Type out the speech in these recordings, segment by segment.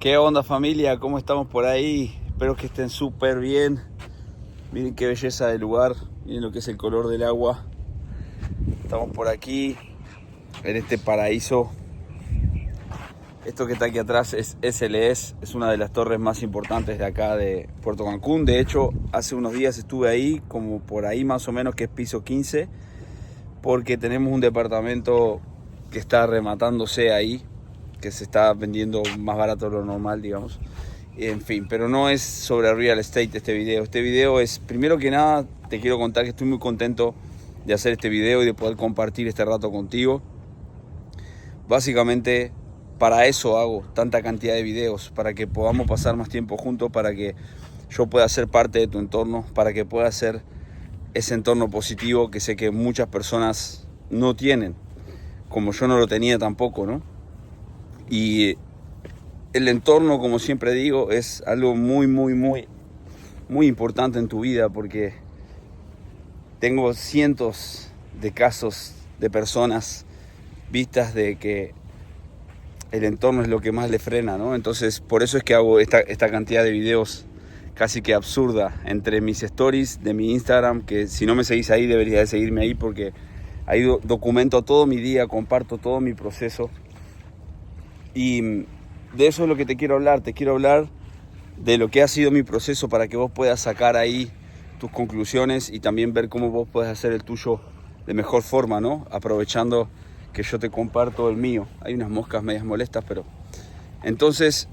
¿Qué onda, familia? ¿Cómo estamos por ahí? Espero que estén súper bien. Miren qué belleza del lugar. Miren lo que es el color del agua. Estamos por aquí en este paraíso. Esto que está aquí atrás es SLS. Es una de las torres más importantes de acá de Puerto Cancún. De hecho, hace unos días estuve ahí, como por ahí más o menos, que es piso 15, porque tenemos un departamento que está rematándose ahí, que se está vendiendo más barato de lo normal, digamos. En fin, pero no es sobre real estate este video. Este video es, primero que nada, te quiero contar que estoy muy contento de hacer este video y de poder compartir este rato contigo. Básicamente, para eso hago tanta cantidad de videos, para que podamos pasar más tiempo juntos, para que yo pueda ser parte de tu entorno, para que pueda ser ese entorno positivo que sé que muchas personas no tienen, como yo no lo tenía tampoco, ¿no? Y el entorno, como siempre digo, es algo muy importante en tu vida, porque tengo cientos de casos de personas vistas de que el entorno es lo que más le frena, ¿no? Entonces, por eso es que hago esta cantidad de videos casi que absurda entre mis stories de mi Instagram, que si no me seguís ahí deberías de seguirme ahí, porque ahí documento todo mi día, comparto todo mi proceso. Y de eso es lo que te quiero hablar de lo que ha sido mi proceso, para que vos puedas sacar ahí tus conclusiones y también ver cómo vos puedes hacer el tuyo de mejor forma, ¿no? Aprovechando que yo te comparto el mío. Hay unas moscas medias molestas, pero... Entonces,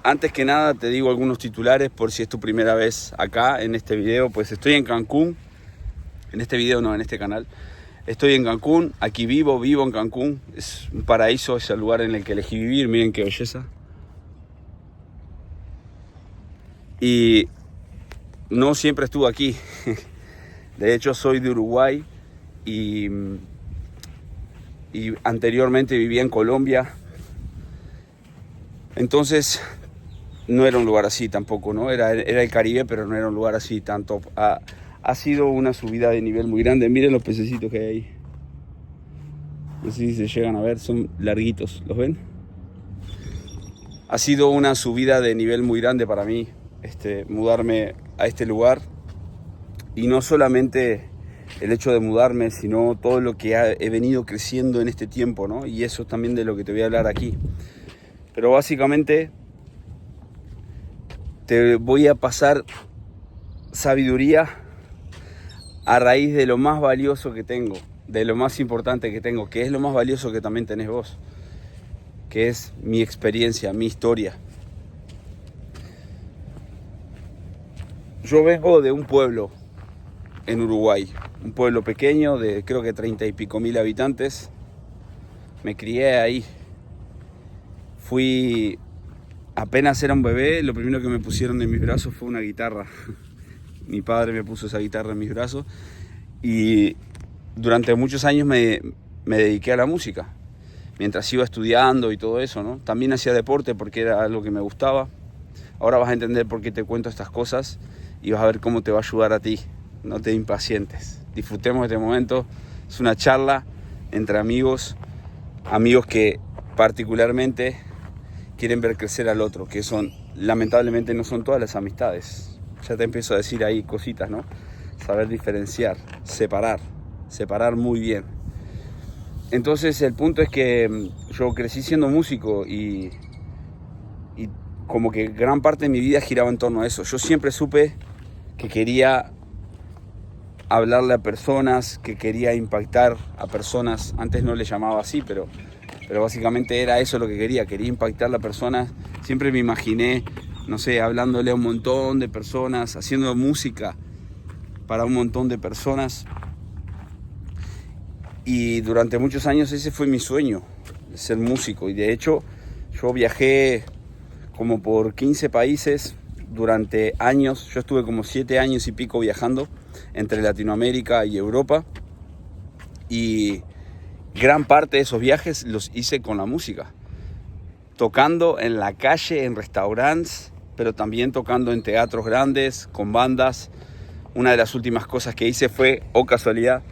antes que nada te digo algunos titulares por si es tu primera vez acá en este video. Pues estoy en Cancún, en este video no, en este canal. Estoy en Cancún, aquí vivo en Cancún. Es un paraíso, es el lugar en el que elegí vivir, miren qué belleza. Y no siempre estuve aquí. De hecho, soy de Uruguay y anteriormente vivía en Colombia. Entonces, no era un lugar así tampoco, ¿no? Era el Caribe, pero no era un lugar así tanto. Ha sido una subida de nivel muy grande. Miren los pececitos que hay ahí. No sé si se llegan a ver, son larguitos, ¿los ven? Ha sido una subida de nivel muy grande para mí, mudarme a este lugar. Y no solamente el hecho de mudarme, sino todo lo que he venido creciendo en este tiempo, ¿no? Y eso también de lo que te voy a hablar aquí. Pero básicamente te voy a pasar sabiduría a raíz de lo más valioso que tengo, de lo más importante que tengo, que es lo más valioso que también tenés vos, que es mi experiencia, mi historia. Yo vengo de un pueblo en Uruguay, un pueblo pequeño de creo que 30 y pico mil habitantes. Me crié ahí. Apenas era un bebé, lo primero que me pusieron en mis brazos fue una guitarra. Mi padre me puso esa guitarra en mis brazos y durante muchos años me dediqué a la música, mientras iba estudiando y todo eso, ¿no? También hacía deporte porque era algo que me gustaba. Ahora vas a entender por qué te cuento estas cosas y vas a ver cómo te va a ayudar a ti. No te impacientes. Disfrutemos de este momento. Es una charla entre amigos que particularmente quieren ver crecer al otro, que lamentablemente no son todas las amistades. Ya te empiezo a decir ahí cositas, ¿no? Saber diferenciar, separar muy bien. Entonces el punto es que yo crecí siendo músico y como que gran parte de mi vida giraba en torno a eso. Yo siempre supe que quería hablarle a personas, que quería impactar a personas. Antes no le llamaba así, pero básicamente era eso lo que quería impactar a las personas. Siempre me imaginé, no sé, hablándole a un montón de personas, haciendo música para un montón de personas. Y durante muchos años ese fue mi sueño, ser músico. Y de hecho yo viajé como por 15 países durante años. Yo estuve como 7 años y pico viajando entre Latinoamérica y Europa. Y gran parte de esos viajes los hice con la música. Tocando en la calle, en restaurantes, pero también tocando en teatros grandes, con bandas. Una de las últimas cosas que hice fue, oh casualidad,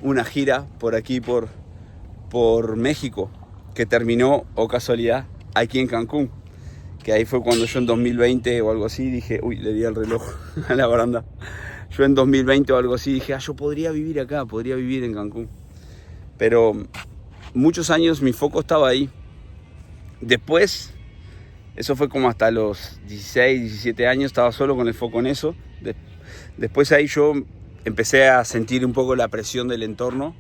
una gira por aquí, por México, que terminó, oh casualidad, aquí en Cancún. que ahí fue cuando yo en 2020 o algo así dije, uy, le di el reloj a la baranda. Yo en 2020 o algo así dije, yo podría vivir acá, podría vivir en Cancún. Pero muchos años mi foco estaba ahí. Después, eso fue como hasta los 16, 17 años, estaba solo con el foco en eso. Después ahí yo empecé a sentir un poco la presión del entorno,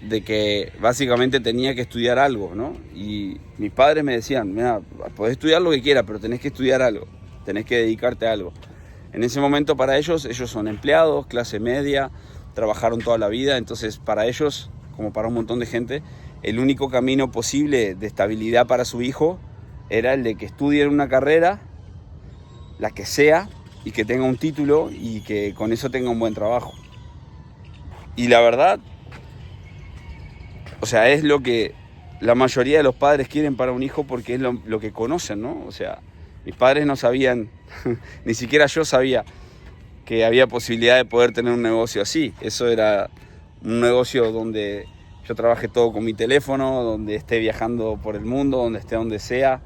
de que básicamente tenía que estudiar algo, ¿no? Y mis padres me decían, mira, podés estudiar lo que quieras, pero tenés que estudiar algo, tenés que dedicarte a algo. En ese momento para ellos son empleados, clase media, trabajaron toda la vida, entonces para ellos, como para un montón de gente, el único camino posible de estabilidad para su hijo era el de que estudie una carrera, la que sea, y que tenga un título y que con eso tenga un buen trabajo. Y la verdad, o sea, es lo que la mayoría de los padres quieren para un hijo porque es lo que conocen, ¿no? O sea, mis padres no sabían, ni siquiera yo sabía que había posibilidad de poder tener un negocio así. Eso era un negocio donde yo trabajé todo con mi teléfono, donde esté viajando por el mundo, donde esté donde sea.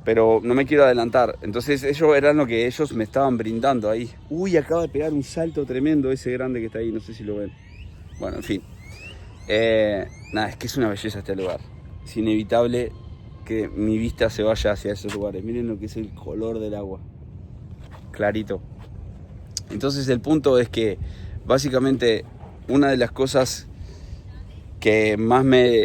Pero no me quiero adelantar. Entonces ellos eran lo que ellos me estaban brindando ahí. Uy, acaba de pegar un salto tremendo ese grande que está ahí, no sé si lo ven. Bueno, en fin. Nada, es que es una belleza este lugar. Es inevitable que mi vista se vaya hacia esos lugares. Miren lo que es el color del agua. Clarito. Entonces el punto es que básicamente una de las cosas que más me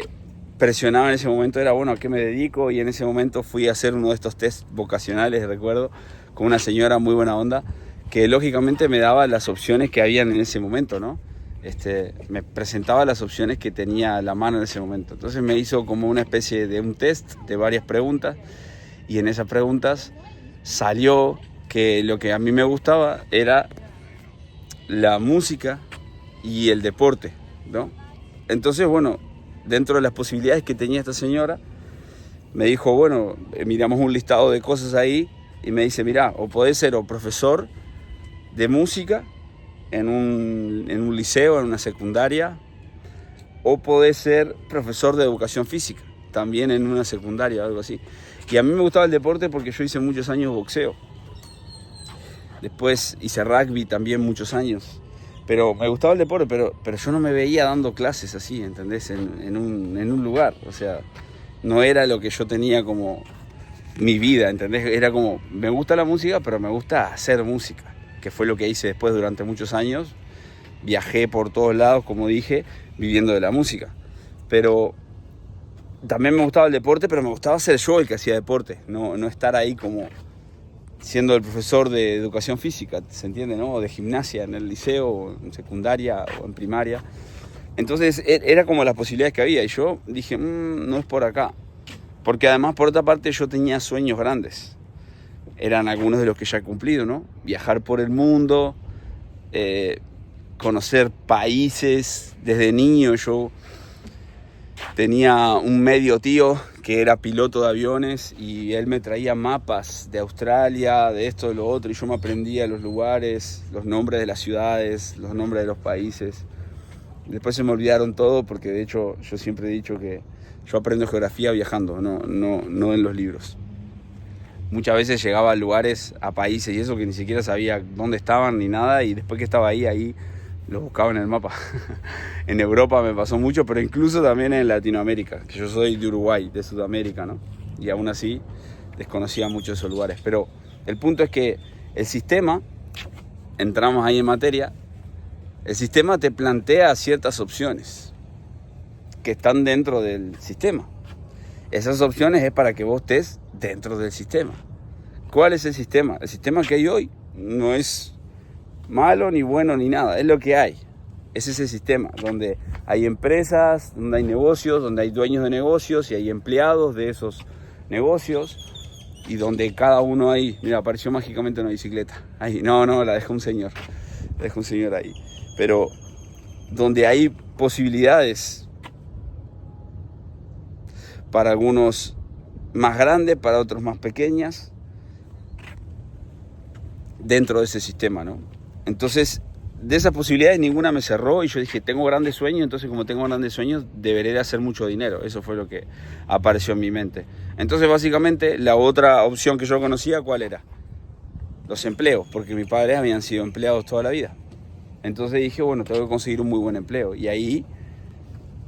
presionaba en ese momento era, bueno, ¿a qué me dedico? Y en ese momento fui a hacer uno de estos test vocacionales, recuerdo, con una señora muy buena onda, que lógicamente me daba las opciones que habían en ese momento, ¿no? Me presentaba las opciones que tenía a la mano en ese momento. Entonces me hizo como una especie de un test de varias preguntas, y en esas preguntas salió que lo que a mí me gustaba era la música y el deporte, ¿no? Entonces, bueno, dentro de las posibilidades que tenía esta señora, me dijo, bueno, miramos un listado de cosas ahí, y me dice, mirá, o podés ser o profesor de música en un liceo, en una secundaria, o podés ser profesor de educación física, también en una secundaria o algo así. Y a mí me gustaba el deporte porque yo hice muchos años boxeo. Después hice rugby también muchos años. Pero me gustaba el deporte, pero yo no me veía dando clases así, ¿entendés? En un lugar. O sea, no era lo que yo tenía como mi vida, ¿entendés? Era como, me gusta la música, pero me gusta hacer música, que fue lo que hice después durante muchos años. Viajé por todos lados, como dije, viviendo de la música. Pero también me gustaba el deporte, pero me gustaba ser yo el que hacía deporte, no estar ahí como siendo el profesor de educación física, ¿se entiende, no? O de gimnasia en el liceo, o en secundaria, o en primaria. Entonces era como las posibilidades que había, y yo dije, no es por acá. Porque además, por otra parte, yo tenía sueños grandes. Eran algunos de los que ya he cumplido, ¿no? Viajar por el mundo, conocer países. Desde niño yo tenía un medio tío que era piloto de aviones, y él me traía mapas de Australia, de esto, de lo otro, y yo me aprendía los lugares, los nombres de las ciudades, los nombres de los países. Después se me olvidaron todo, porque de hecho yo siempre he dicho que yo aprendo geografía viajando, no en los libros. Muchas veces llegaba a lugares, a países y eso, que ni siquiera sabía dónde estaban ni nada, y después que estaba ahí los buscaba en el mapa. En Europa me pasó mucho, pero incluso también en Latinoamérica, que yo soy de Uruguay, de Sudamérica, ¿no? Y aún así desconocía mucho esos lugares. Pero el punto es que el sistema, entramos ahí en materia, el sistema te plantea ciertas opciones que están dentro del sistema. Esas opciones es para que vos estés dentro del sistema. ¿Cuál es el sistema? El sistema que hay hoy no es malo, ni bueno, ni nada. Es lo que hay. Es ese sistema donde hay empresas, donde hay negocios, donde hay dueños de negocios y hay empleados de esos negocios, y donde cada uno ahí, mira, apareció mágicamente una bicicleta. Ahí, no, la dejó un señor. La dejó un señor ahí. Pero donde hay posibilidades para algunos más grandes, para otros más pequeñas, dentro de ese sistema, ¿no? Entonces, de esas posibilidades ninguna me cerró y yo dije, tengo grandes sueños, entonces como tengo grandes sueños, deberé de hacer mucho dinero. Eso fue lo que apareció en mi mente. Entonces básicamente la otra opción que yo conocía, ¿cuál era? Los empleos, porque mis padres habían sido empleados toda la vida. Entonces dije, bueno, tengo que conseguir un muy buen empleo. Y ahí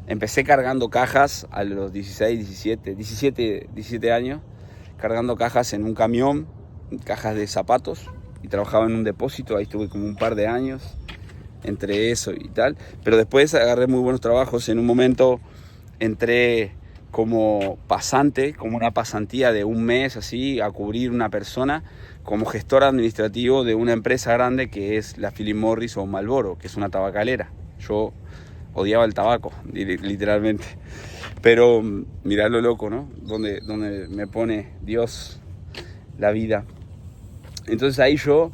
empecé cargando cajas a los 17 años, cargando cajas en un camión, cajas de zapatos, y trabajaba en un depósito. Ahí estuve como un par de años entre eso y tal, pero después agarré muy buenos trabajos. En un momento entré como pasante, como una pasantía de un mes así, a cubrir una persona como gestor administrativo de una empresa grande que es la Philip Morris o Marlboro, que es una tabacalera. Yo odiaba el tabaco, literalmente, pero mirá lo loco, ¿no? Donde me pone Dios la vida. Entonces ahí yo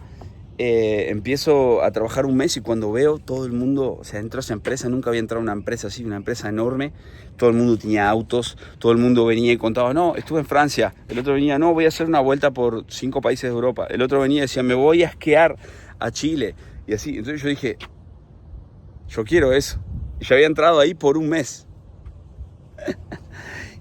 empiezo a trabajar un mes y cuando veo todo el mundo, o sea, entró a esa empresa, nunca había entrado a una empresa así, una empresa enorme, todo el mundo tenía autos, todo el mundo venía y contaba, no, estuve en Francia, el otro venía, no, voy a hacer una vuelta por 5 países de Europa, el otro venía y decía, me voy a esquiar a Chile, y así. Entonces yo dije, yo quiero eso, y yo había entrado ahí por un mes.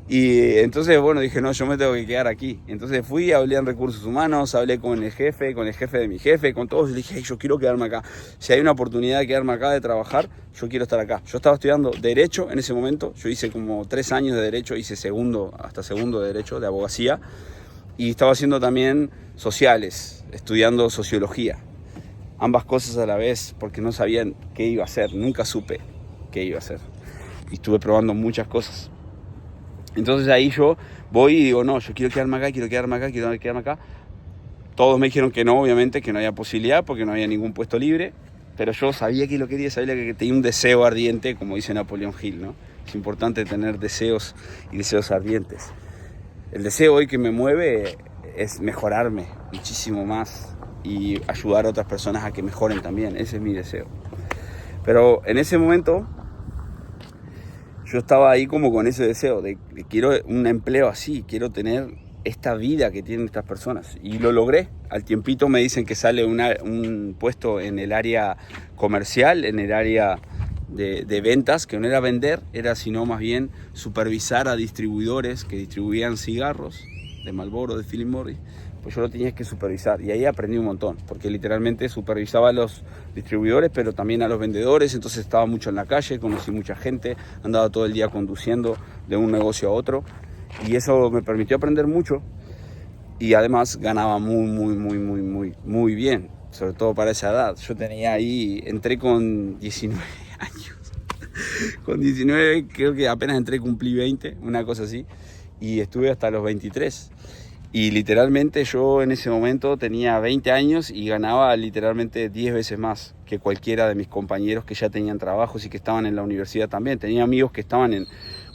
Y entonces, bueno, dije, no, yo me tengo que quedar aquí. Entonces fui, hablé en recursos humanos, hablé con el jefe de mi jefe, con todos. Y le dije, hey, yo quiero quedarme acá. Si hay una oportunidad de quedarme acá, de trabajar, yo quiero estar acá. Yo estaba estudiando Derecho en ese momento. Yo hice como 3 años de Derecho, hice hasta segundo de Derecho, de Abogacía. Y estaba haciendo también Sociales, estudiando Sociología. Ambas cosas a la vez, porque no sabían qué iba a hacer. Nunca supe qué iba a hacer. Y estuve probando muchas cosas. Entonces ahí yo voy y digo, no, yo quiero quedarme acá, quiero quedarme acá, quiero quedarme acá. Todos me dijeron que no, obviamente, que no había posibilidad porque no había ningún puesto libre. Pero yo sabía que lo quería, sabía que tenía un deseo ardiente, como dice Napoleón Hill, ¿no? Es importante tener deseos y deseos ardientes. El deseo hoy que me mueve es mejorarme muchísimo más y ayudar a otras personas a que mejoren también. Ese es mi deseo. Pero en ese momento yo estaba ahí como con ese deseo de quiero un empleo así, quiero tener esta vida que tienen estas personas. Y lo logré. Al tiempito me dicen que sale un puesto en el área comercial, en el área de ventas, que no era vender, era sino más bien supervisar a distribuidores que distribuían cigarros de Marlboro, de Philip Morris. Pues yo lo tenía que supervisar y ahí aprendí un montón, porque literalmente supervisaba a los distribuidores, pero también a los vendedores. Entonces estaba mucho en la calle, conocí mucha gente, andaba todo el día conduciendo de un negocio a otro y eso me permitió aprender mucho y además ganaba muy bien, sobre todo para esa edad. Yo tenía ahí, entré con 19 años, con 19 creo que apenas entré, cumplí 20, una cosa así, y estuve hasta los 23. Y literalmente yo en ese momento tenía 20 años y ganaba literalmente 10 veces más que cualquiera de mis compañeros que ya tenían trabajos y que estaban en la universidad también. Tenía amigos que estaban en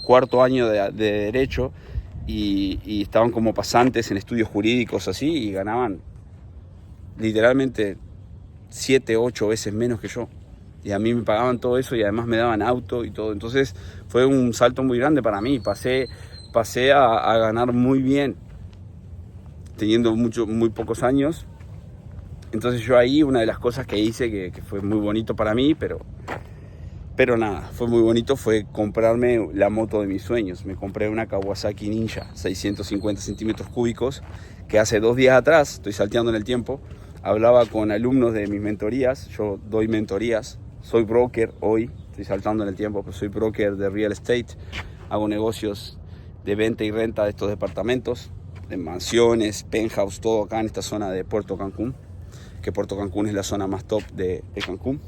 4º año de Derecho y estaban como pasantes en estudios jurídicos así y ganaban literalmente 7, 8 veces menos que yo. Y a mí me pagaban todo eso y además me daban auto y todo. Entonces fue un salto muy grande para mí. Pasé a ganar muy bien, teniendo muy pocos años. Entonces yo ahí una de las cosas que hice que fue muy bonito para mí, pero nada, fue muy bonito, fue comprarme la moto de mis sueños. Me compré una Kawasaki Ninja 650 centímetros cúbicos, que hace 2 días atrás, estoy salteando en el tiempo, hablaba con alumnos de mis mentorías. Yo doy mentorías, soy broker hoy, estoy saltando en el tiempo, pero soy broker de real estate, hago negocios de venta y renta de estos departamentos, de mansiones, penthouse, todo acá en esta zona de Puerto Cancún, que Puerto Cancún es la zona más top de Cancún.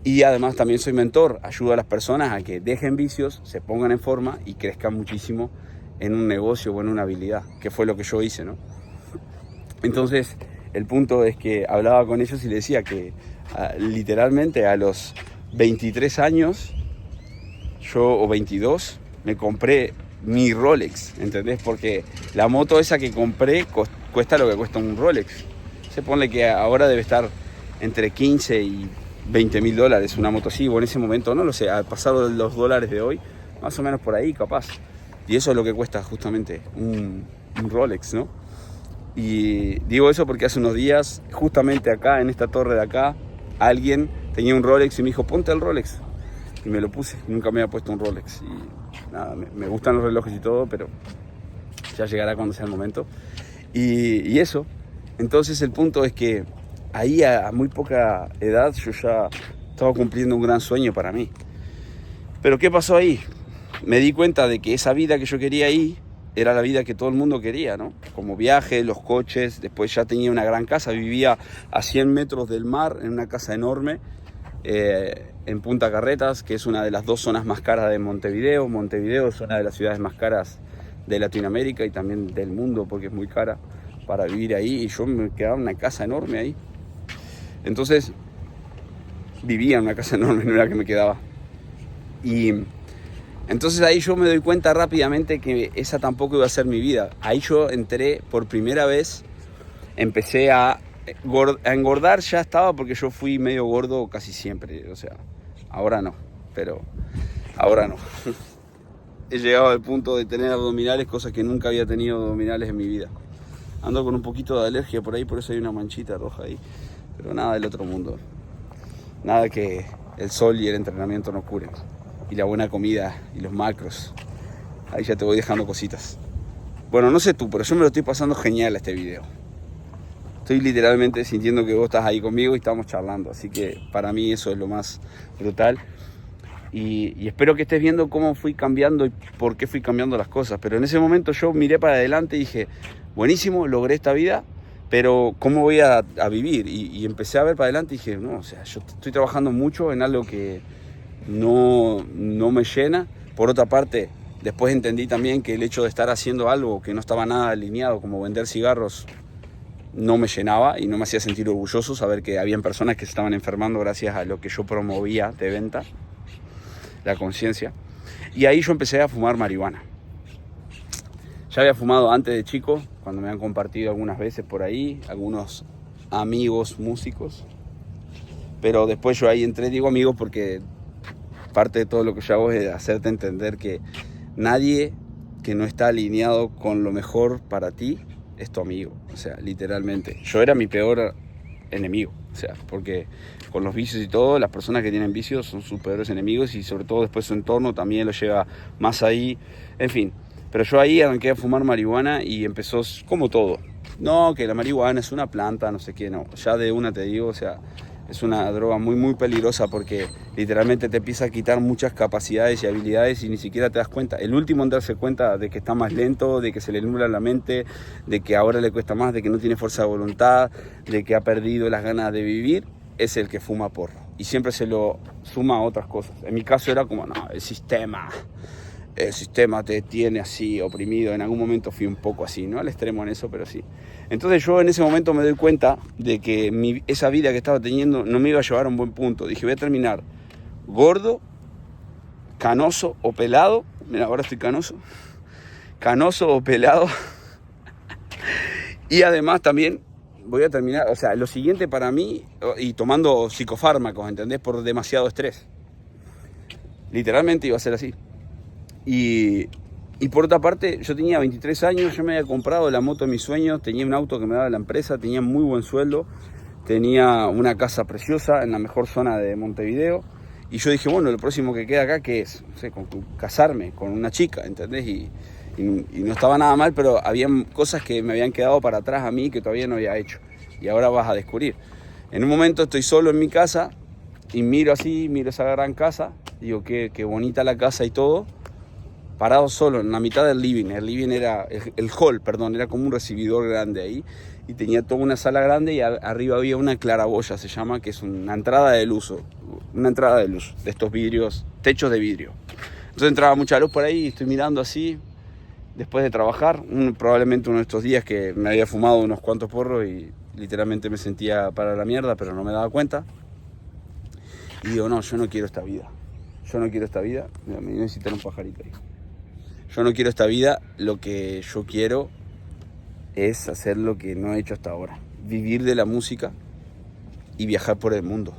Y además también soy mentor, ayudo a las personas a que dejen vicios, se pongan en forma y crezcan muchísimo en un negocio o en una habilidad, que fue lo que yo hice, ¿no? Entonces, el punto es que hablaba con ellos y les decía que literalmente a los 23 años, o 22, me compré mi Rolex, ¿entendés? Porque la moto esa que compré cuesta lo que cuesta un Rolex. Se pone que ahora debe estar entre 15 y 20 mil dólares una moto así, o en ese momento, no lo sé, al pasar los dólares de hoy, más o menos por ahí capaz. Y eso es lo que cuesta justamente un Rolex, ¿no? Y digo eso porque hace unos días, justamente acá, en esta torre de acá, alguien tenía un Rolex y me dijo, ponte el Rolex. Y me lo puse, nunca me había puesto un Rolex. Y nada, me gustan los relojes y todo, pero ya llegará cuando sea el momento. Y eso, entonces el punto es que ahí a muy poca edad yo ya estaba cumpliendo un gran sueño para mí. Pero ¿qué pasó ahí? Me di cuenta de que esa vida que yo quería ahí era la vida que todo el mundo quería, ¿no? Como viaje, los coches, después ya tenía una gran casa, vivía a 100 metros del mar en una casa enorme, en Punta Carretas, que es una de las 2 zonas más caras de Montevideo. Montevideo es una de las ciudades más caras de Latinoamérica y también del mundo, porque es muy cara para vivir ahí, y yo me quedaba en una casa enorme ahí. Entonces, vivía en una casa enorme, no era que me quedaba. Y entonces ahí yo me doy cuenta rápidamente que esa tampoco iba a ser mi vida. Ahí yo entré por primera vez, empecé a engordar, ya estaba, porque yo fui medio gordo casi siempre, o sea, ahora no, pero ahora no. He llegado al punto de tener abdominales, cosas que nunca había tenido abdominales en mi vida. Ando con un poquito de alergia por ahí, por eso hay una manchita roja ahí, pero nada del otro mundo. Nada que el sol y el entrenamiento no curen. Y la buena comida y los macros. Ahí ya te voy dejando cositas. Bueno, no sé tú, pero yo me lo estoy pasando genial este video. Estoy literalmente sintiendo que vos estás ahí conmigo y estamos charlando. Así que para mí eso es lo más brutal. Y espero que estés viendo cómo fui cambiando y por qué fui cambiando las cosas. Pero en ese momento yo miré para adelante y dije, buenísimo, logré esta vida, pero ¿cómo voy a vivir? Y empecé a ver para adelante y dije, no, o sea, yo estoy trabajando mucho en algo que no me llena. Por otra parte, después entendí también que el hecho de estar haciendo algo que no estaba nada alineado, como vender cigarros, no me llenaba y no me hacía sentir orgulloso saber que habían personas que se estaban enfermando gracias a lo que yo promovía de venta, la conciencia. Y ahí yo empecé a fumar marihuana. Ya había fumado antes de chico, cuando me han compartido algunas veces por ahí, algunos amigos músicos. Pero después yo ahí entré, digo amigos porque parte de todo lo que yo hago es hacerte entender que nadie que no está alineado con lo mejor para ti es tu amigo. O sea, literalmente. Yo era mi peor enemigo. O sea, porque con los vicios y todo, las personas que tienen vicios son sus peores enemigos, y sobre todo después su entorno también lo lleva más ahí. En fin. Pero yo ahí arranqué a fumar marihuana y empezó como todo. No, que la marihuana es una planta, no sé qué, no. Ya de una te digo, o sea, es una droga muy, muy peligrosa porque literalmente te empieza a quitar muchas capacidades y habilidades y ni siquiera te das cuenta. El último en darse cuenta de que está más lento, de que se le nubla la mente, de que ahora le cuesta más, de que no tiene fuerza de voluntad, de que ha perdido las ganas de vivir, es el que fuma porro. Y siempre se lo suma a otras cosas. En mi caso era como, no, el sistema te tiene así oprimido. En algún momento fui un poco así, no al extremo en eso, pero sí. Entonces yo en ese momento me doy cuenta de que esa vida que estaba teniendo no me iba a llevar a un buen punto. Dije, voy a terminar gordo, canoso o pelado. Mira, ahora estoy canoso o pelado. Y además también voy a terminar, o sea, lo siguiente para mí, y tomando psicofármacos, ¿entendés? Por demasiado estrés. Literalmente iba a ser así. Y por otra parte, yo tenía 23 años, yo me había comprado la moto de mis sueños, tenía un auto que me daba la empresa, tenía muy buen sueldo, tenía una casa preciosa en la mejor zona de Montevideo. Y yo dije, bueno, lo próximo que queda acá, ¿qué es? No sé, casarme con una chica, ¿entendés? Y no estaba nada mal, pero había cosas que me habían quedado para atrás a mí que todavía no había hecho. Y ahora vas a descubrir. En un momento estoy solo en mi casa y miro esa gran casa, digo, qué bonita la casa y todo. Parado solo en la mitad del living. El living era, el hall, perdón, era como un recibidor grande ahí. Y tenía toda una sala grande y arriba había una claraboya, se llama, que es una entrada de luz. Una entrada de luz, de estos vidrios, techos de vidrio. Entonces entraba mucha luz por ahí y estoy mirando así, después de trabajar. Probablemente uno de estos días que me había fumado unos cuantos porros y literalmente me sentía para la mierda, pero no me daba cuenta. Y digo, no, yo no quiero esta vida. Yo no quiero esta vida. Mira, me necesitan un pajarito ahí. Yo no quiero esta vida, lo que yo quiero es hacer lo que no he hecho hasta ahora. Vivir de la música y viajar por el mundo.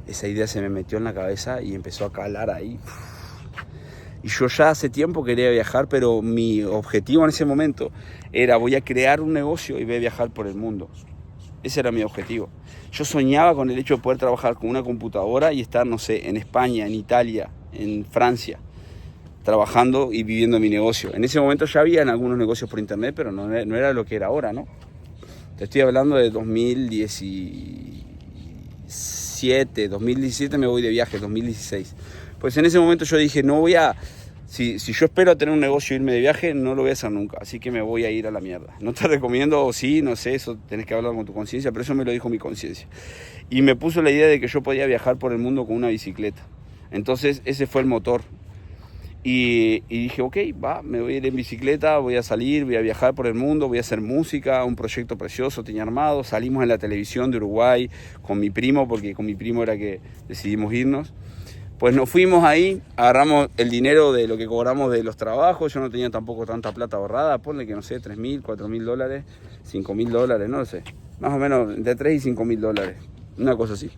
Esa idea se me metió en la cabeza y empezó a calar ahí. Y yo ya hace tiempo quería viajar, pero mi objetivo en ese momento era, voy a crear un negocio y voy a viajar por el mundo. Ese era mi objetivo. Yo soñaba con el hecho de poder trabajar con una computadora y estar, no sé, en España, en Italia, en Francia, trabajando y viviendo mi negocio. En ese momento ya habían algunos negocios por internet, pero no era lo que era ahora, ¿no? Te estoy hablando de 2017 me voy de viaje, 2016. Pues en ese momento yo dije, no voy a... Si yo espero a tener un negocio e irme de viaje, no lo voy a hacer nunca. Así que me voy a ir a la mierda. No te recomiendo, sí, no sé, eso tenés que hablar con tu conciencia, pero eso me lo dijo mi conciencia. Y me puso la idea de que yo podía viajar por el mundo con una bicicleta. Entonces ese fue el motor. Y dije, ok, va, me voy a ir en bicicleta, voy a salir, voy a viajar por el mundo, voy a hacer música, un proyecto precioso tenía armado. Salimos en la televisión de Uruguay con mi primo, porque con mi primo era que decidimos irnos. Pues nos fuimos ahí, agarramos el dinero de lo que cobramos de los trabajos. Yo no tenía tampoco tanta plata ahorrada, ponle que no sé, $3.000, $4.000, $5.000, no lo sé. Más o menos entre $3 y $5.000, una cosa así.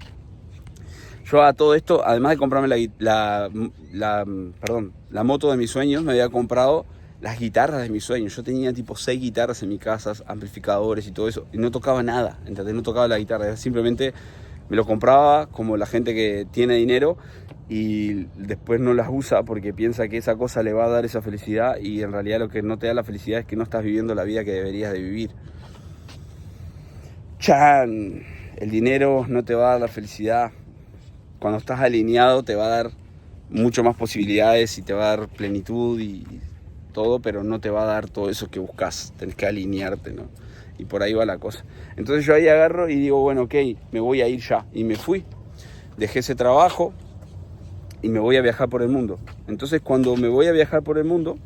Yo a todo esto, además de comprarme la moto de mis sueños, me había comprado las guitarras de mis sueños. Yo tenía tipo 6 guitarras en mi casa, amplificadores y todo eso, y no tocaba nada, ¿entendés? No tocaba la guitarra, simplemente me lo compraba como la gente que tiene dinero y después no las usa porque piensa que esa cosa le va a dar esa felicidad, y en realidad lo que no te da la felicidad es que no estás viviendo la vida que deberías de vivir. ¡Chan! El dinero no te va a dar la felicidad. Cuando estás alineado te va a dar mucho más posibilidades y te va a dar plenitud y todo, pero no te va a dar todo eso que buscas. Tenés que alinearte, ¿no? Y por ahí va la cosa. Entonces yo ahí agarro y digo, bueno, ok, me voy a ir ya. Y me fui. Dejé ese trabajo y me voy a viajar por el mundo. Entonces cuando me voy a viajar por el mundo,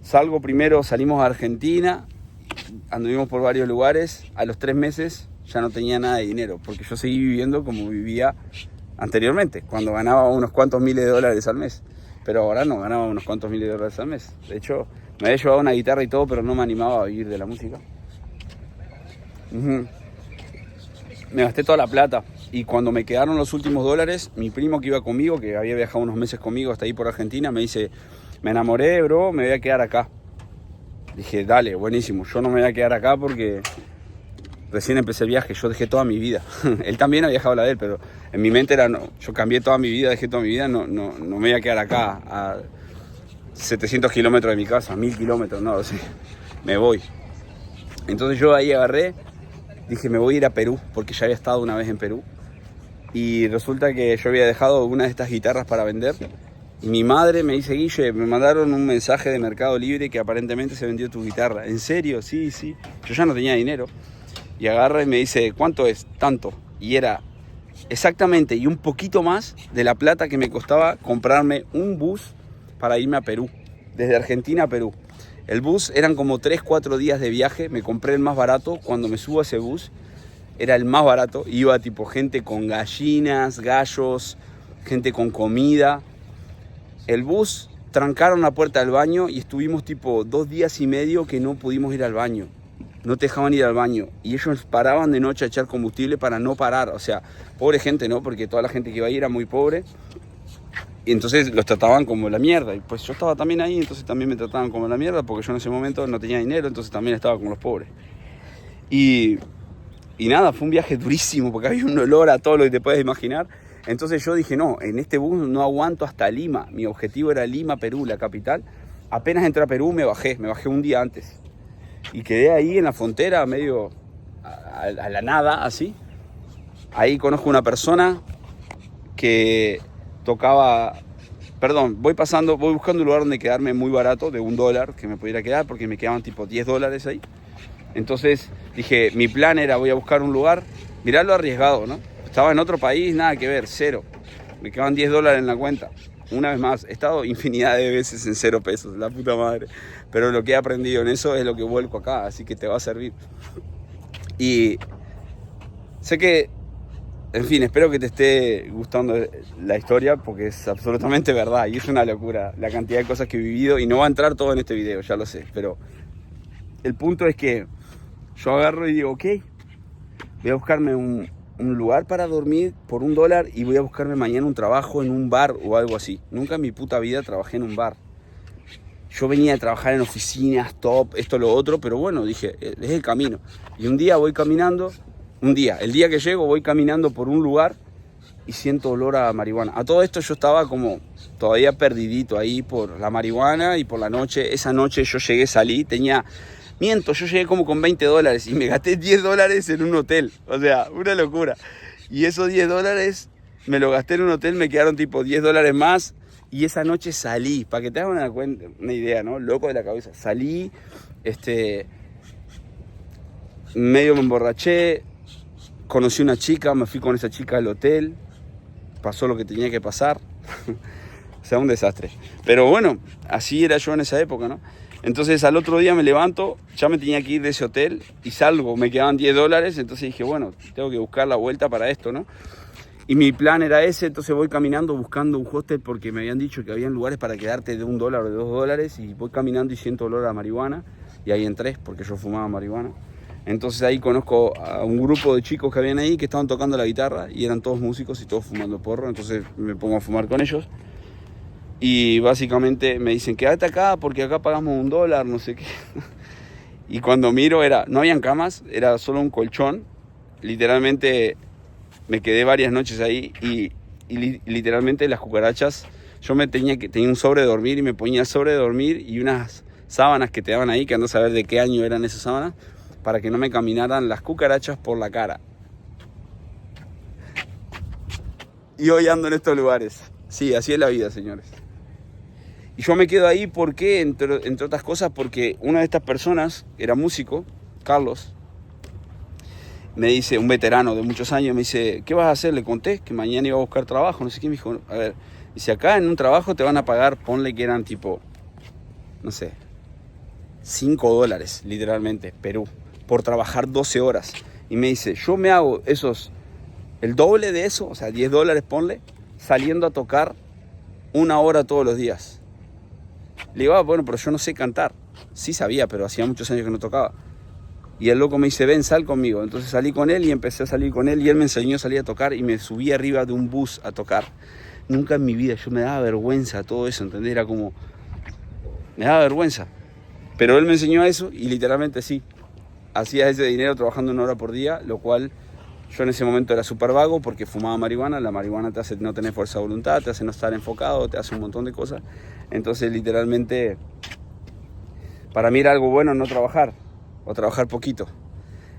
salimos a Argentina, anduvimos por varios lugares. A los 3 meses ya no tenía nada de dinero, porque yo seguí viviendo como vivía anteriormente, cuando ganaba unos cuantos miles de dólares al mes. Pero ahora no ganaba unos cuantos miles de dólares al mes. De hecho, me había llevado una guitarra y todo, pero no me animaba a vivir de la música. Me gasté toda la plata. Y cuando me quedaron los últimos dólares, mi primo que iba conmigo, que había viajado unos meses conmigo hasta ahí por Argentina, me dice, me enamoré, bro, me voy a quedar acá. Dije, dale, buenísimo, yo no me voy a quedar acá porque recién empecé el viaje, yo dejé toda mi vida. Él también ha viajado la de él, pero en mi mente era, no, yo cambié toda mi vida, dejé toda mi vida, no me voy a quedar acá a 700 kilómetros de mi casa, 1000 kilómetros, no, o sea, me voy. Entonces yo ahí agarré, dije, me voy a ir a Perú, porque ya había estado una vez en Perú. Y resulta que yo había dejado una de estas guitarras para vender. Y mi madre me dice, Guille, me mandaron un mensaje de Mercado Libre que aparentemente se vendió tu guitarra. ¿En serio? Sí. Yo ya no tenía dinero. Y agarra y me dice, ¿cuánto es? Tanto. Y era exactamente y un poquito más de la plata que me costaba comprarme un bus para irme a Perú. Desde Argentina a Perú. El bus eran como 3-4 días de viaje. Me compré el más barato. Cuando me subo a ese bus, era el más barato. Iba tipo gente con gallinas, gallos, gente con comida. El bus, trancaron la puerta del baño y estuvimos tipo 2 días y medio que no pudimos ir al baño. No te dejaban ir al baño. Y ellos paraban de noche a echar combustible para no parar. O sea, pobre gente, ¿no? Porque toda la gente que iba ahí era muy pobre. Y entonces los trataban como la mierda. Y pues yo estaba también ahí, entonces también me trataban como la mierda, porque yo en ese momento no tenía dinero, entonces también estaba con los pobres. Y nada, fue un viaje durísimo, porque había un olor a todo lo que te puedes imaginar. Entonces yo dije, no, en este bus no aguanto hasta Lima. Mi objetivo era Lima, Perú, la capital. Apenas entré a Perú me bajé un día antes. Y quedé ahí en la frontera, medio a la nada, así. Ahí conozco una persona que tocaba... voy buscando un lugar donde quedarme muy barato, de $1 que me pudiera quedar, porque me quedaban tipo $10 ahí. Entonces dije, mi plan era, voy a buscar un lugar, mirá lo arriesgado, ¿no? Estaba en otro país, nada que ver, cero. Me quedaban $10 en la cuenta. Una vez más, he estado infinidad de veces en 0 pesos, la puta madre. Pero lo que he aprendido en eso es lo que vuelco acá, así que te va a servir. Y sé que, en fin, espero que te esté gustando la historia, porque es absolutamente verdad y es una locura la cantidad de cosas que he vivido, y no va a entrar todo en este video, ya lo sé, pero el punto es que yo agarro y digo, ok, voy a buscarme un lugar para dormir por $1 y voy a buscarme mañana un trabajo en un bar o algo así. Nunca en mi puta vida trabajé en un bar. Yo venía a trabajar en oficinas, top, esto, lo otro, pero bueno, dije, es el camino. Y un día voy caminando Un día. El día que llego voy caminando por un lugar y siento olor a marihuana. A todo esto yo estaba como todavía perdidito ahí por la marihuana y por la noche. Esa noche yo llegué, salí, yo llegué como con $20 y me gasté $10 en un hotel. O sea, una locura. Y esos $10 me lo gasté en un hotel, me quedaron tipo $10 más. Y esa noche salí, para que te hagas una idea, ¿no? Loco de la cabeza. Salí, medio me emborraché, conocí una chica, me fui con esa chica al hotel. Pasó lo que tenía que pasar. O sea, un desastre. Pero bueno, así era yo en esa época, ¿no? Entonces al otro día me levanto, ya me tenía que ir de ese hotel y salgo, me quedaban $10, entonces dije, bueno, tengo que buscar la vuelta para esto, ¿no? Y mi plan era ese, entonces voy caminando buscando un hostel porque me habían dicho que había lugares para quedarte de $1 o de $2 y voy caminando y siento olor a marihuana y ahí entré porque yo fumaba marihuana. Entonces ahí conozco a un grupo de chicos que habían ahí que estaban tocando la guitarra y eran todos músicos y todos fumando porro, entonces me pongo a fumar con ellos. Y básicamente me dicen, quédate acá porque acá pagamos $1, no sé qué. Y cuando miro no habían camas, era solo un colchón. Literalmente me quedé varias noches ahí y literalmente las cucarachas, tenía un sobre de dormir y me ponía el sobre de dormir y unas sábanas que te daban ahí, que ando a saber de qué año eran esas sábanas, para que no me caminaran las cucarachas por la cara. Y hoy ando en estos lugares. Sí, así es la vida, señores. Y yo me quedo ahí porque, entre otras cosas, porque una de estas personas, era músico, Carlos, me dice, un veterano de muchos años, me dice, ¿qué vas a hacer? Le conté que mañana iba a buscar trabajo, no sé qué, me dijo, a ver, dice, acá en un trabajo te van a pagar, ponle que eran tipo, no sé, $5, literalmente, Perú, por trabajar 12 horas. Y me dice, yo me hago el doble de eso, o sea, $10, ponle, saliendo a tocar 1 hora todos los días. Le digo, bueno, pero yo no sé cantar. Sí sabía, pero hacía muchos años que no tocaba. Y el loco me dice, ven, sal conmigo. Entonces salí con él y empecé a salir con él y él me enseñó a salir a tocar y me subí arriba de un bus a tocar. Nunca en mi vida, yo me daba vergüenza todo eso, ¿entendés? Era como, me daba vergüenza. Pero él me enseñó eso y literalmente sí, hacía ese dinero trabajando 1 hora por día, lo cual yo en ese momento era súper vago porque fumaba marihuana. La marihuana te hace no tener fuerza de voluntad, te hace no estar enfocado, te hace un montón de cosas. Entonces literalmente para mí era algo bueno no trabajar o trabajar poquito.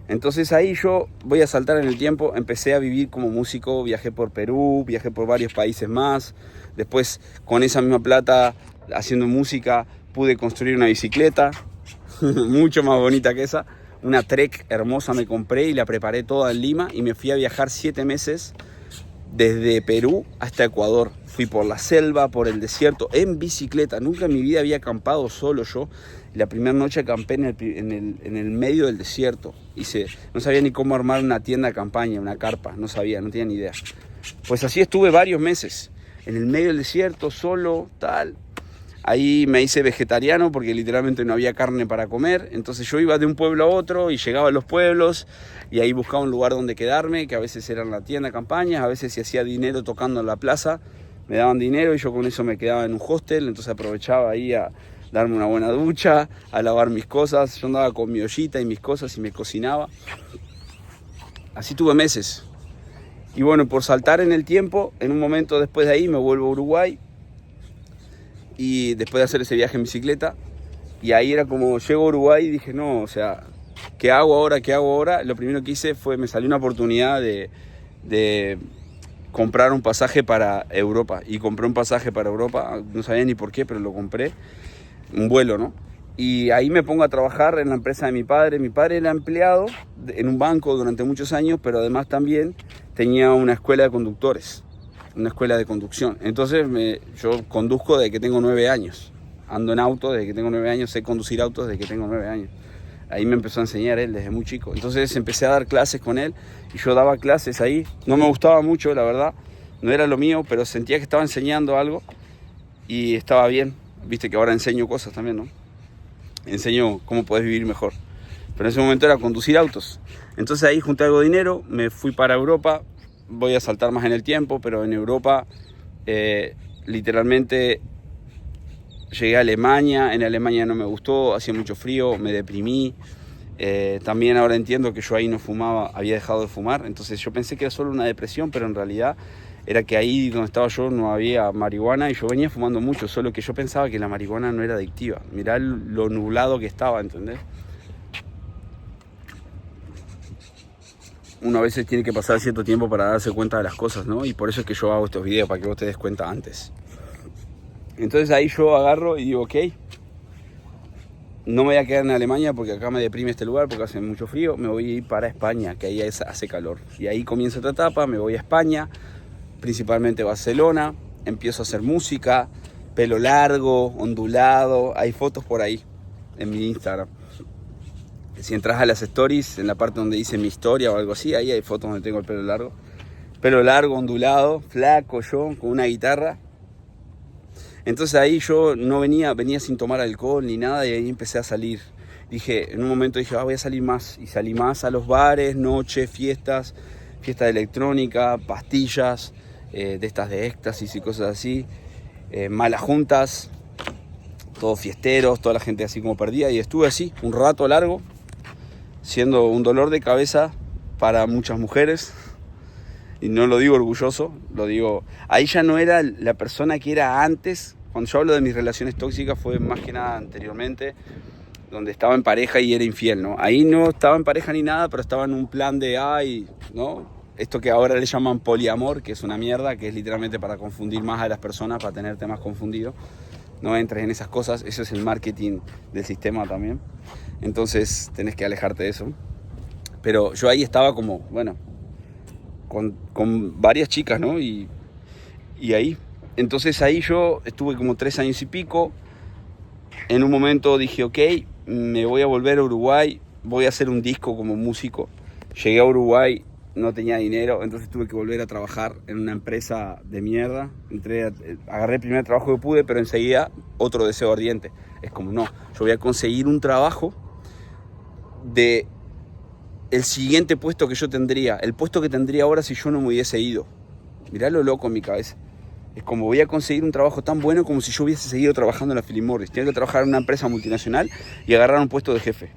Entonces ahí yo voy a saltar en el tiempo, empecé a vivir como músico, viajé por Perú, viajé por varios países más. Después con esa misma plata haciendo música pude construir una bicicleta mucho más bonita que esa. Una Trek hermosa me compré y la preparé toda en Lima y me fui a viajar 7 meses desde Perú hasta Ecuador. Fui por la selva, por el desierto, en bicicleta. Nunca en mi vida había acampado solo yo. La primera noche acampé en el medio del desierto. No sabía ni cómo armar una tienda de campaña, una carpa. No sabía, no tenía ni idea. Pues así estuve varios meses, en el medio del desierto, solo, tal. Ahí me hice vegetariano porque literalmente no había carne para comer. Entonces yo iba de un pueblo a otro y llegaba a los pueblos y ahí buscaba un lugar donde quedarme, que a veces era en la tienda de campaña, a veces si hacía dinero tocando en la plaza, me daban dinero y yo con eso me quedaba en un hostel. Entonces aprovechaba ahí a darme una buena ducha, a lavar mis cosas. Yo andaba con mi ollita y mis cosas y me cocinaba. Así tuve meses. Y bueno, por saltar en el tiempo, en un momento después de ahí me vuelvo a Uruguay. Y después de hacer ese viaje en bicicleta, y ahí era como, llego a Uruguay y dije, no, o sea, ¿qué hago ahora? ¿Qué hago ahora? Lo primero que hice me salió una oportunidad de comprar un pasaje para Europa. Y compré un pasaje para Europa, no sabía ni por qué, pero lo compré, un vuelo, ¿no? Y ahí me pongo a trabajar en la empresa de mi padre. Mi padre era empleado en un banco durante muchos años, pero además también tenía una escuela de conductores. Una escuela de conducción. Entonces yo conduzco desde que tengo 9 años. Ando en auto desde que tengo 9 años. Sé conducir autos desde que tengo 9 años. Ahí me empezó a enseñar él desde muy chico. Entonces empecé a dar clases con él y yo daba clases ahí. No me gustaba mucho, la verdad. No era lo mío, pero sentía que estaba enseñando algo y estaba bien. Viste que ahora enseño cosas también, ¿no? Enseño cómo podés vivir mejor. Pero en ese momento era conducir autos. Entonces ahí junté algo de dinero, me fui para Europa. Voy a saltar más en el tiempo, pero en Europa literalmente llegué a Alemania. En Alemania no me gustó, hacía mucho frío, me deprimí. También ahora entiendo que yo ahí no fumaba, había dejado de fumar, entonces yo pensé que era solo una depresión, pero en realidad era que ahí donde estaba yo no había marihuana y yo venía fumando mucho, solo que yo pensaba que la marihuana no era adictiva. Mirá lo nublado que estaba, ¿entendés? Uno a veces tiene que pasar cierto tiempo para darse cuenta de las cosas, ¿no? Y por eso es que yo hago estos videos, para que vos te des cuenta antes. Entonces ahí yo agarro y digo, ok, no me voy a quedar en Alemania porque acá me deprime este lugar, porque hace mucho frío, me voy a ir para España, que ahí hace calor. Y ahí comienza otra etapa, me voy a España, principalmente Barcelona, empiezo a hacer música, pelo largo, ondulado, hay fotos por ahí en mi Instagram. Si entras a las stories, en la parte donde dice mi historia o algo así, ahí hay fotos donde tengo el pelo largo. Pelo largo, ondulado, flaco yo, con una guitarra. Entonces ahí yo no venía sin tomar alcohol ni nada y ahí empecé a salir. En un momento dije, voy a salir más. Y salí más a los bares, noches, fiestas de electrónica, pastillas, de estas de éxtasis y cosas así. Malas juntas, todos fiesteros, toda la gente así como perdida. Y estuve así un rato largo, siendo un dolor de cabeza para muchas mujeres. Y no lo digo orgulloso, lo digo... Ahí ya no era la persona que era antes. Cuando yo hablo de mis relaciones tóxicas fue más que nada anteriormente, donde estaba en pareja y era infiel, ¿no? Ahí no estaba en pareja ni nada, pero estaba en un plan de, ¿no? Esto que ahora le llaman poliamor, que es una mierda, que es literalmente para confundir más a las personas, para tenerte más confundido. No entres en esas cosas, eso es el marketing del sistema también. Entonces tenés que alejarte de eso. Pero yo ahí estaba como, bueno... Con varias chicas, ¿no? Y ahí. Entonces ahí yo estuve como 3 años y pico. En un momento dije, ok, me voy a volver a Uruguay, voy a hacer un disco como músico. Llegué a Uruguay, no tenía dinero, entonces tuve que volver a trabajar en una empresa de mierda. Agarré el primer trabajo que pude, pero enseguida otro deseo ardiente. Es como, no, yo voy a conseguir un trabajo de... el siguiente puesto que yo tendría, el puesto que tendría ahora si yo no me hubiese ido. Mirá lo loco en mi cabeza. Es como voy a conseguir un trabajo tan bueno como si yo hubiese seguido trabajando en la Philip Morris. Tenía que trabajar en una empresa multinacional y agarrar un puesto de jefe.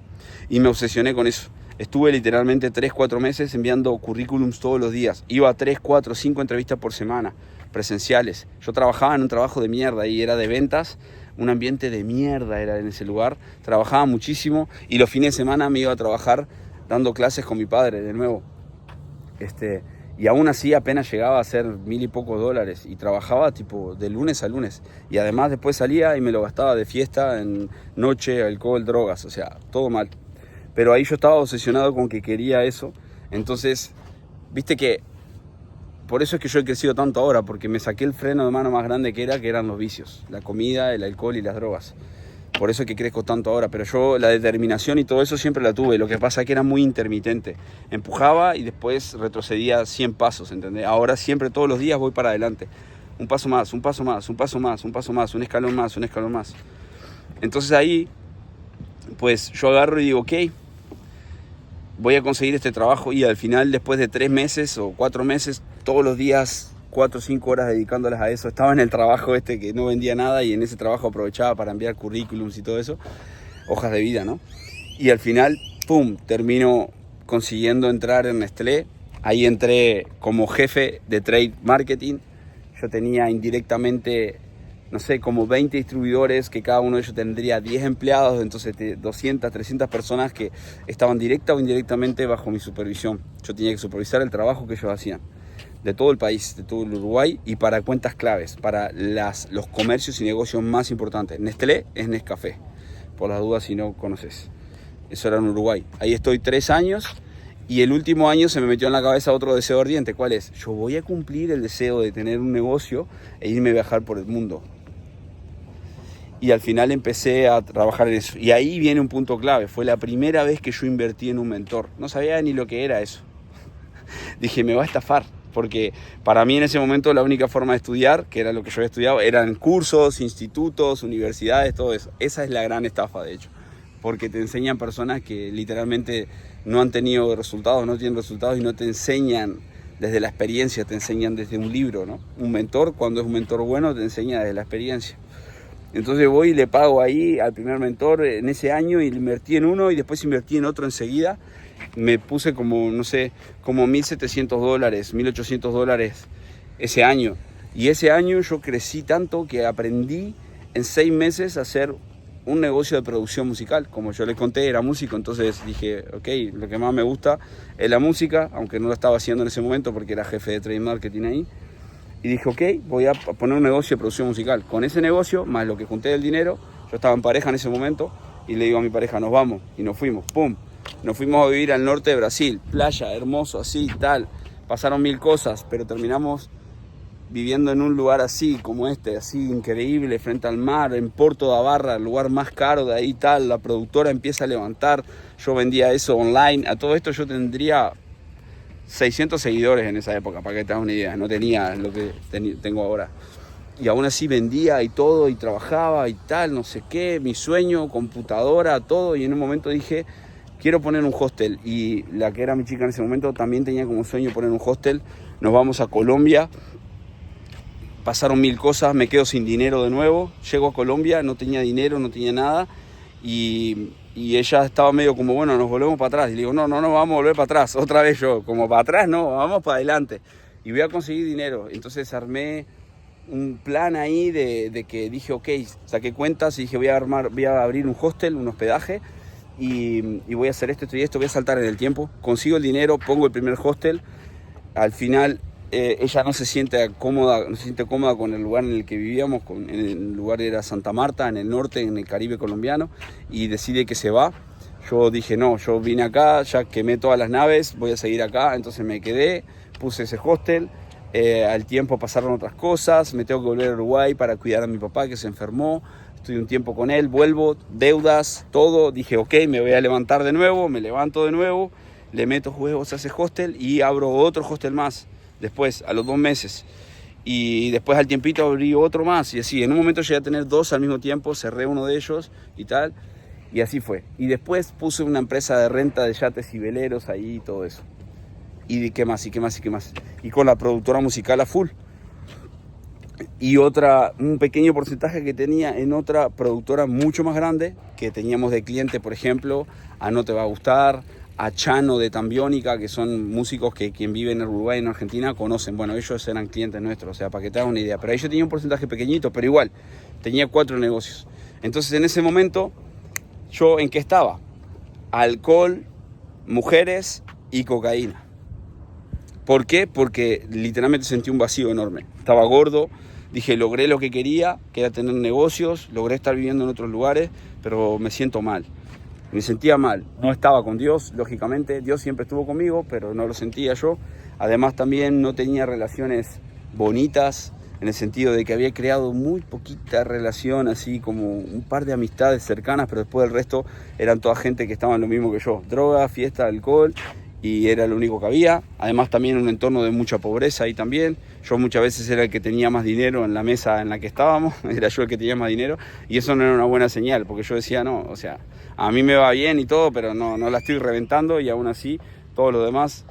Y me obsesioné con eso. Estuve literalmente 3-4 meses enviando currículums todos los días. Iba a 3, 4, 5 entrevistas por semana, presenciales. Yo trabajaba en un trabajo de mierda y era de ventas. Un ambiente de mierda era en ese lugar. Trabajaba muchísimo y los fines de semana me iba a trabajar dando clases con mi padre de nuevo. Y aún así apenas llegaba a ser $1,000 y pocos y trabajaba tipo de lunes a lunes. Y además después salía y me lo gastaba de fiesta en noche, alcohol, drogas, o sea, todo mal. Pero ahí yo estaba obsesionado con que quería eso. Entonces, viste que por eso es que yo he crecido tanto ahora, porque me saqué el freno de mano más grande que eran los vicios, la comida, el alcohol y las drogas. Por eso es que crezco tanto ahora, pero yo la determinación y todo eso siempre la tuve. Lo que pasa es que era muy intermitente. Empujaba y después retrocedía 100 pasos, ¿entendés? Ahora siempre, todos los días voy para adelante. Un paso más, un paso más, un paso más, un paso más, un escalón más, un escalón más. Entonces ahí, pues yo agarro y digo, ok, voy a conseguir este trabajo y al final, después de 3 meses o 4 meses, todos los días... 4 o 5 horas dedicándolas a eso. Estaba en el trabajo que no vendía nada y en ese trabajo aprovechaba para enviar currículums y todo eso, hojas de vida, ¿no? Y al final, pum, termino consiguiendo entrar en Nestlé. Ahí entré como jefe de trade marketing. Yo tenía indirectamente, no sé, como 20 distribuidores, que cada uno de ellos tendría 10 empleados, entonces 200, 300 personas que estaban directa o indirectamente bajo mi supervisión. Yo tenía que supervisar el trabajo que ellos hacían, de todo el país, de todo el Uruguay, y para cuentas claves, para los comercios y negocios más importantes. Nestlé es Nescafé, por las dudas si no conoces. Eso era en Uruguay. Ahí estoy 3 años y el último año se me metió en la cabeza otro deseo ardiente. ¿Cuál es? Yo voy a cumplir el deseo de tener un negocio e irme a viajar por el mundo. Y al final empecé a trabajar en eso. Y ahí viene un punto clave. Fue la primera vez que yo invertí en un mentor. No sabía ni lo que era eso. Dije, me va a estafar. Porque para mí en ese momento la única forma de estudiar, que era lo que yo había estudiado, eran cursos, institutos, universidades, todo eso. Esa es la gran estafa, de hecho. Porque te enseñan personas que literalmente no han tenido resultados, no tienen resultados y no te enseñan desde la experiencia, te enseñan desde un libro, ¿no? Un mentor, cuando es un mentor bueno, te enseña desde la experiencia. Entonces voy y le pago ahí al primer mentor en ese año y invertí en uno y después invertí en otro enseguida. Me puse como, no sé, como $1.700, $1.800 ese año. Y ese año yo crecí tanto que aprendí en 6 meses a hacer un negocio de producción musical. Como yo les conté, era músico, entonces dije, ok, lo que más me gusta es la música, aunque no lo estaba haciendo en ese momento porque era jefe de trade marketing ahí. Y dije, ok, voy a poner un negocio de producción musical. Con ese negocio, más lo que junté del dinero, yo estaba en pareja en ese momento, y le digo a mi pareja, nos vamos, y nos fuimos, ¡pum! Nos fuimos a vivir al norte de Brasil, playa, hermoso, así, tal. Pasaron 1000 cosas, pero terminamos viviendo en un lugar así, como este, así, increíble, frente al mar, en Porto da Barra, el lugar más caro de ahí, tal. La productora empieza a levantar, yo vendía eso online. A todo esto yo tendría 600 seguidores en esa época, para que te hagas una idea. No tenía lo que tengo ahora. Y aún así vendía y todo, y trabajaba y tal, no sé qué, mi sueño, computadora, todo. Y en un momento dije, quiero poner un hostel. Y la que era mi chica en ese momento también tenía como sueño poner un hostel. Nos vamos a Colombia. Pasaron 1000 cosas, me quedo sin dinero de nuevo. Llego a Colombia, no tenía dinero, no tenía nada. Y ella estaba medio como, bueno, nos volvemos para atrás. Y le digo, no, vamos a volver para atrás. Otra vez yo, como para atrás, no, vamos para adelante. Y voy a conseguir dinero. Entonces armé un plan ahí de que dije, ok, saqué cuentas y dije, voy a abrir un hostel, un hospedaje. Y voy a hacer esto y esto, voy a saltar en el tiempo. Consigo el dinero, pongo el primer hostel. Al final ella no se siente cómoda con el lugar en el que vivíamos, el lugar era Santa Marta, en el norte, en el Caribe colombiano, y decide que se va. Yo dije, no, yo vine acá, ya quemé todas las naves, voy a seguir acá. Entonces me quedé, puse ese hostel. Al tiempo pasaron otras cosas, me tengo que volver a Uruguay para cuidar a mi papá que se enfermó. Estoy un tiempo con él, vuelvo, deudas, todo. Dije, ok, me voy a levantar de nuevo, me levanto de nuevo, le meto huevos a ese hostel y abro otro hostel más. Después, a los 2 meses. Y después al tiempito abrí otro más. Y así, en un momento llegué a tener 2 al mismo tiempo, cerré uno de ellos y tal. Y así fue. Y después puse una empresa de renta de yates y veleros ahí y todo eso. Y qué más, y qué más, y qué más. Y con la productora musical a full. Y un pequeño porcentaje que tenía en otra productora mucho más grande, que teníamos de cliente, por ejemplo, a No Te Va a Gustar, a Chano de Tambiónica, que son músicos que quien vive en Uruguay y en Argentina conocen. Bueno, ellos eran clientes nuestros, o sea, para que te hagas una idea. Pero ahí yo tenía un porcentaje pequeñito, pero igual, tenía 4 negocios. Entonces en ese momento, ¿yo en qué estaba? Alcohol, mujeres y cocaína. ¿Por qué? Porque literalmente sentí un vacío enorme. Estaba gordo, dije, logré lo que quería, que era tener negocios, logré estar viviendo en otros lugares, pero me siento mal. Me sentía mal, no estaba con Dios, lógicamente, Dios siempre estuvo conmigo, pero no lo sentía yo. Además también no tenía relaciones bonitas, en el sentido de que había creado muy poquita relación, así como un par de amistades cercanas, pero después el resto eran toda gente que estaba en lo mismo que yo. Droga, fiesta, alcohol, y era lo único que había. Además también un entorno de mucha pobreza ahí también. Yo muchas veces era el que tenía más dinero en la mesa en la que estábamos, era yo el que tenía más dinero, y eso no era una buena señal, porque yo decía, no, o sea, a mí me va bien y todo, pero no la estoy reventando, y aún así todos los demás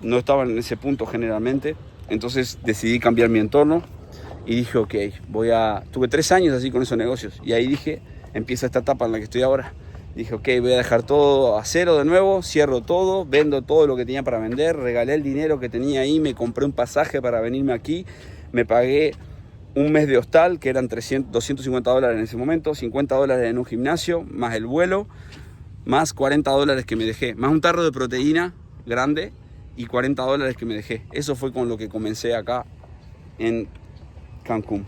no estaban en ese punto generalmente. Entonces decidí cambiar mi entorno y dije, ok, tuve 3 años así con esos negocios, y ahí dije, empieza esta etapa en la que estoy ahora. Dije, ok, voy a dejar todo a cero de nuevo, cierro todo, vendo todo lo que tenía para vender, regalé el dinero que tenía ahí, me compré un pasaje para venirme aquí, me pagué un mes de hostal, que eran $250 en ese momento, $50 en un gimnasio, más el vuelo, más $40 que me dejé, más un tarro de proteína grande y $40 que me dejé. Eso fue con lo que comencé acá en Cancún.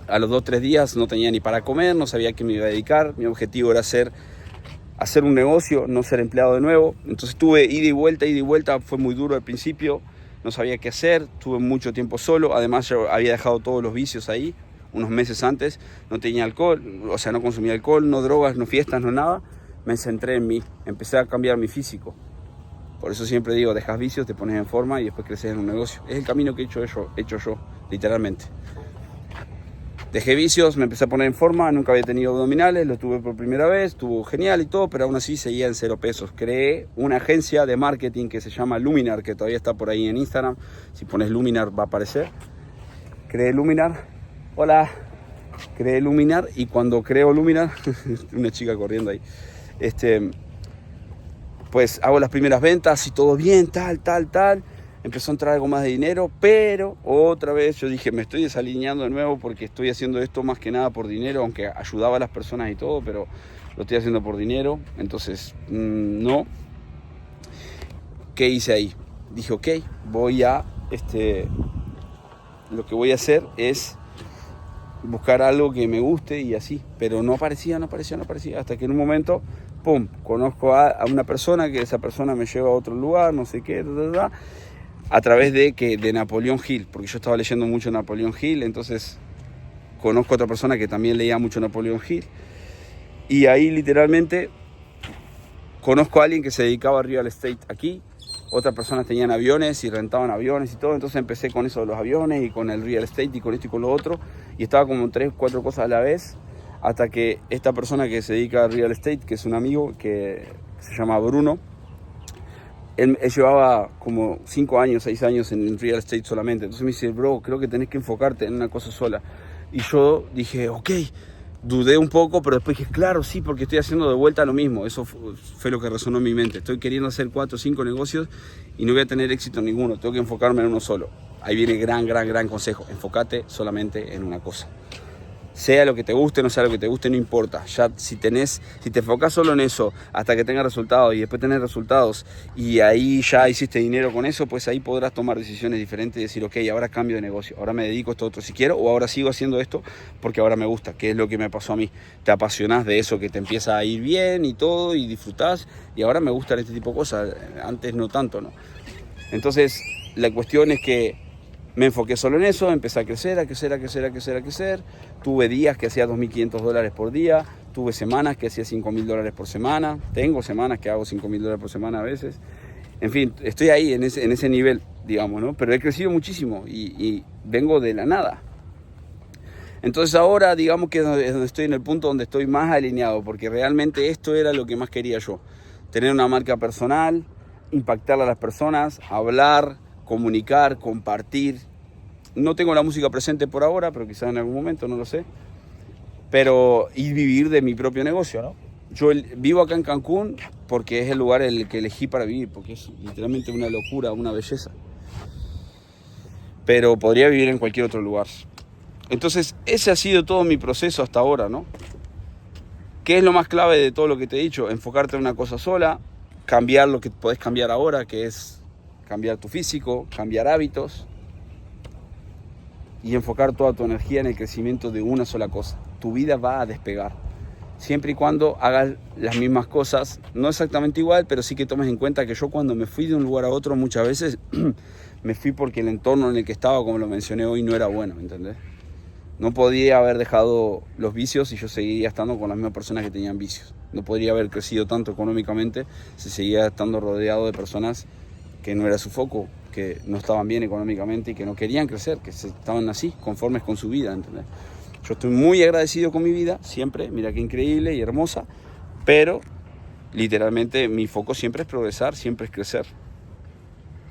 A los 2 o 3 días no tenía ni para comer, no sabía a qué me iba a dedicar. Mi objetivo era hacer un negocio, no ser empleado de nuevo. Entonces tuve ida y vuelta, fue muy duro al principio, no sabía qué hacer, tuve mucho tiempo solo. Además yo había dejado todos los vicios ahí, unos meses antes, no tenía alcohol, o sea, no consumía alcohol, no drogas, no fiestas, no nada. Me centré en mí, empecé a cambiar mi físico. Por eso siempre digo, dejas vicios, te pones en forma y después creces en un negocio. Es el camino que he hecho yo, literalmente. Dejé vicios, me empecé a poner en forma, nunca había tenido abdominales, lo tuve por primera vez, estuvo genial y todo, pero aún así seguía en 0 pesos. Creé una agencia de marketing que se llama Luminar, que todavía está por ahí en Instagram. Si pones Luminar va a aparecer. Creé Luminar. Hola. creé Luminar, y cuando creo Luminar, una chica corriendo ahí, pues hago las primeras ventas y todo bien, tal. Empezó a entrar algo más de dinero, pero otra vez yo dije, me estoy desalineando de nuevo porque estoy haciendo esto más que nada por dinero, aunque ayudaba a las personas y todo, pero lo estoy haciendo por dinero. Entonces, no. ¿Qué hice ahí? Dije, ok, lo que voy a hacer es buscar algo que me guste y así, pero no aparecía, hasta que en un momento, pum, conozco a una persona, que esa persona me lleva a otro lugar, no sé qué, a través de Napoleón Hill, porque yo estaba leyendo mucho Napoleón Hill, entonces conozco a otra persona que también leía mucho Napoleón Hill, y ahí literalmente conozco a alguien que se dedicaba a real estate aquí. Otras personas tenían aviones y rentaban aviones y todo, entonces empecé con eso de los aviones y con el real estate y con esto y con lo otro, y estaba como 3, 4 cosas a la vez, hasta que esta persona que se dedica al real estate, que es un amigo que se llama Bruno, él llevaba como 5 años, 6 años en real estate solamente. Entonces me dice, bro, creo que tenés que enfocarte en una cosa sola. Y yo dije, ok, dudé un poco, pero después dije, claro, sí, porque estoy haciendo de vuelta lo mismo. Eso fue lo que resonó en mi mente. Estoy queriendo hacer 4 o 5 negocios y no voy a tener éxito en ninguno. Tengo que enfocarme en uno solo. Ahí viene gran consejo. Enfócate solamente en una cosa. Sea lo que te guste, no sea lo que te guste, no importa. Ya si te enfocas solo en eso hasta que tengas resultados y después tenés resultados y ahí ya hiciste dinero con eso, pues ahí podrás tomar decisiones diferentes y decir, ok, ahora cambio de negocio, ahora me dedico a esto otro si quiero, o ahora sigo haciendo esto porque ahora me gusta, que es lo que me pasó a mí. Te apasionás de eso, que te empieza a ir bien y todo y disfrutás, y ahora me gustan este tipo de cosas, antes no tanto, ¿no? Entonces la cuestión es que me enfoqué solo en eso, empecé a crecer. Tuve días que hacía $2.500 por día, tuve semanas que hacía $5.000 por semana, tengo semanas que hago $5.000 por semana a veces. En fin, estoy ahí en ese nivel, digamos, ¿no? Pero he crecido muchísimo y vengo de la nada. Entonces ahora digamos que es donde estoy, en el punto donde estoy más alineado, porque realmente esto era lo que más quería yo. Tener una marca personal, impactar a las personas, hablar, comunicar, compartir. No tengo la música presente por ahora, pero quizás en algún momento, no lo sé. Y vivir de mi propio negocio, ¿no? Yo vivo acá en Cancún porque es el lugar el que elegí para vivir, porque es literalmente una locura, una belleza. Pero podría vivir en cualquier otro lugar. Entonces, ese ha sido todo mi proceso hasta ahora, ¿no? ¿Qué es lo más clave de todo lo que te he dicho? Enfocarte en una cosa sola, cambiar lo que podés cambiar ahora, que es cambiar tu físico, cambiar hábitos y enfocar toda tu energía en el crecimiento de una sola cosa. Tu vida va a despegar. Siempre y cuando hagas las mismas cosas, no exactamente igual, pero sí que tomes en cuenta que yo cuando me fui de un lugar a otro muchas veces me fui porque el entorno en el que estaba, como lo mencioné hoy, no era bueno, ¿entendés? No podía haber dejado los vicios y yo seguiría estando con las mismas personas que tenían vicios. No podría haber crecido tanto económicamente si seguía estando rodeado de personas que no era su foco, que no estaban bien económicamente y que no querían crecer, que estaban así, conformes con su vida, ¿entendés? Yo estoy muy agradecido con mi vida, siempre, mira qué increíble y hermosa, pero literalmente mi foco siempre es progresar, siempre es crecer.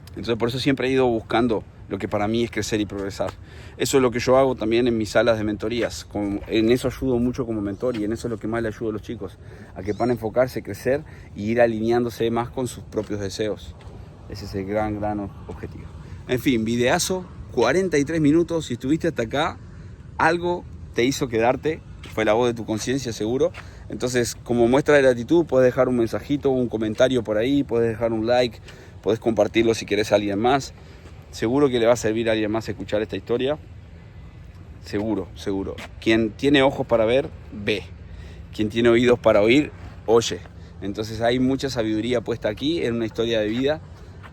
Entonces por eso siempre he ido buscando lo que para mí es crecer y progresar. Eso es lo que yo hago también en mis salas de mentorías. En eso ayudo mucho como mentor y en eso es lo que más le ayudo a los chicos, a que puedan enfocarse, crecer y ir alineándose más con sus propios deseos. Ese es el gran objetivo. En fin, videazo, 43 minutos. Si estuviste hasta acá, algo te hizo quedarte, fue la voz de tu conciencia seguro. Entonces, como muestra de gratitud, puedes dejar un mensajito, un comentario por ahí, puedes dejar un like, puedes compartirlo si querés a alguien más. Seguro que le va a servir a alguien más escuchar esta historia. Seguro. Quien tiene ojos para ver, ve. Quien tiene oídos para oír, oye. Entonces hay mucha sabiduría puesta aquí en una historia de vida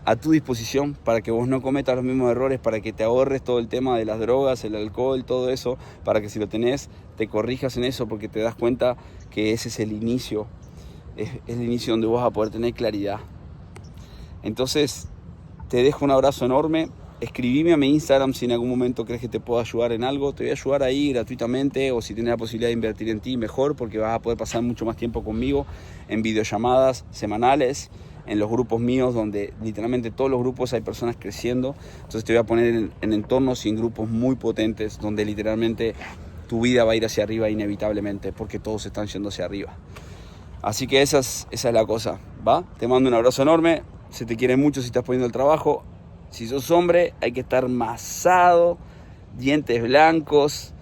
a tu disposición para que vos no cometas los mismos errores, para que te ahorres todo el tema de las drogas, el alcohol, todo eso, para que si lo tenés te corrijas en eso, porque te das cuenta que ese es el inicio, es el inicio donde vos vas a poder tener claridad. Entonces te dejo un abrazo enorme. Escribime a mi Instagram si en algún momento crees que te puedo ayudar en algo. Te voy a ayudar ahí gratuitamente, o si tienes la posibilidad de invertir en ti, mejor, porque vas a poder pasar mucho más tiempo conmigo en videollamadas semanales, en los grupos míos, donde literalmente todos los grupos hay personas creciendo. Entonces te voy a poner en entornos y en grupos muy potentes, donde literalmente tu vida va a ir hacia arriba inevitablemente, porque todos están yendo hacia arriba. Así que esa es la cosa, ¿va? Te mando un abrazo enorme, se te quiere mucho si estás poniendo el trabajo. Si sos hombre, hay que estar masado, dientes blancos,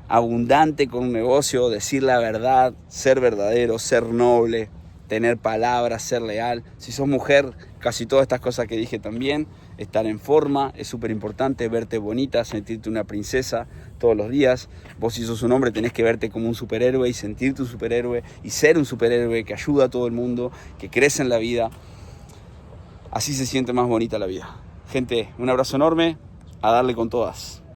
abundante con un negocio, decir la verdad, ser verdadero, ser noble, tener palabras, ser leal. Si sos mujer, casi todas estas cosas que dije también. Estar en forma, es súper importante, verte bonita, sentirte una princesa todos los días. Vos si sos un hombre tenés que verte como un superhéroe y sentirte un superhéroe y ser un superhéroe que ayuda a todo el mundo, que crece en la vida. Así se siente más bonita la vida. Gente, un abrazo enorme, a darle con todas.